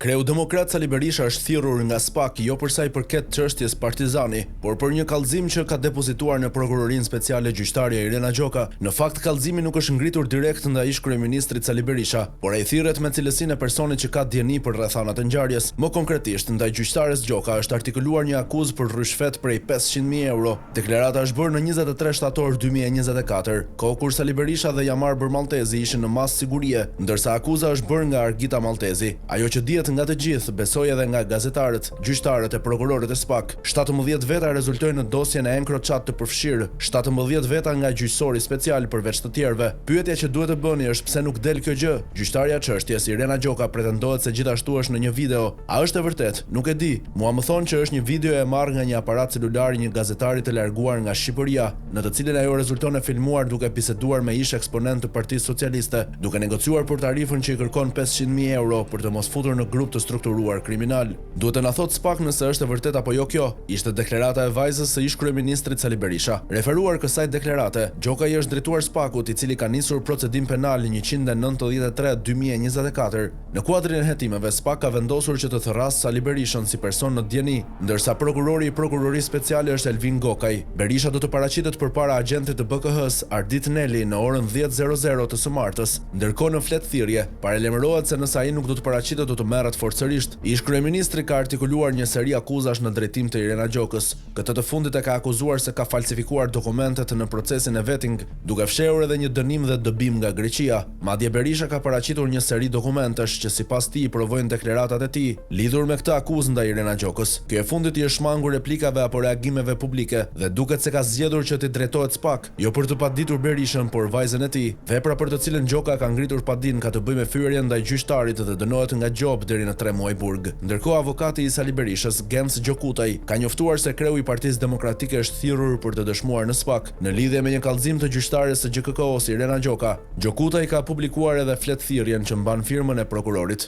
Kreu Demokrat Sali Berisha është thirrur nga SPAK jo për sa i përket çështjes Partizani, por për një kallëzim që ka depozituar në Prokurorinë Speciale gjyqtarja Irena Gjoka. Në fakt, kallëzimi nuk është ngritur direkt ndaj ish-kryeministrit Sali Berisha, por ai thirret me cilësinë e personit që ka dieni për rrethanat e ngjarjes. Më konkretisht, ndaj gjyqtares Gjoka është artikuluar një akuzë për rrishfet prej 500.000 euro. Deklarata është bërë në 23 shtator 2024, kohë kur Sali Berisha dhe Jamar Bërmaltezi ishin në masë sigurie, ndërsa akuza është bërë nga Argita Maltezi. Ajo që dihet nga të gjithë, besoj edhe nga gazetarët, gjyqtarët e prokurorët e SPAK. 17 veta rezultojnë në dosjen e Encrochat të përfshirë, 17 veta nga gjyqësori special përveç të tjerëve. Pyetja që duhet të bëni është pse nuk del kjo gjë. Gjyqtarja e çështjes Irena Gjoka pretendohet se gjithashtu është në një video. A është e vërtet? Nuk e di. Mua më thonë që është një video e marrë nga një aparat celulari një gazetari të larguar nga Shqipëria, në të cilin ajo rezulton e filmuar duke biseduar me ish eksponent të Partisë Socialiste, duke negociuar për tarifën që i kërkon 500.000 euro për të mos futur në grup të strukturuar kriminal. Duhet të na thotë SPAK nëse është e vërtet apo jo kjo. Ishte deklarata e vajzës së ish-kryeministrit Sali Berisha. Referuar kësaj deklarate, Gjoka i është drejtuar SPAK-ut, i cili ka nisur procedim penal 193/2024. Në kuadrin e hetimeve, SPAK ka vendosur që të thërrasë Sali Berishën si person në dieni, ndërsa prokurori i Prokurorisë Speciale është Elvin Gokaj. Berisha do të paraqitet përpara agentit të BKH-s Ardit Neli në orën 10:00 të së martës. Ndërkohë, në fletthirrje, paralajmërohet se nëse ai nuk do të paraqitet do të merret forcërisht. Ish-kryeministri ka artikuluar një seri akuzash në drejtim të Irena Gjokës. Këtë të fundit e ka akuzuar se ka falsifikuar dokumentet në procesin e vetting, duke fshehur edhe një dënim dhe dëbim nga Greqia. Madje Berisha ka paraqitur një seri dokumentesh që sipas tij provojnë deklaratat e tij lidhur me këtë akuzë ndaj Irena Gjokës. Ky e fundit i është shmangur replikave apo reagimeve publike dhe duket se ka zgjedhur që t'i drejtohet SPAK, jo për të paditur Berishën, por vajzën e tij. Vepra për të cilën Gjoka ka ngritur padin ka të bëjë me fyerjen ndaj gjyqtarit dhe dënohet nga gjob deri në 3 muaj burg. Ndërkohë, avokati i Sali Berishës, Gens Gjokutaj, ka njoftuar se kreu i Partisë Demokratike është thirrur për të dëshmuar në SPAK në lidhje me një kallëzim të gjyqtares së GKK-s Irena Gjoka. Gjokutaj ka publikuar edhe fletthirrjen që mban firmën e prokurorit.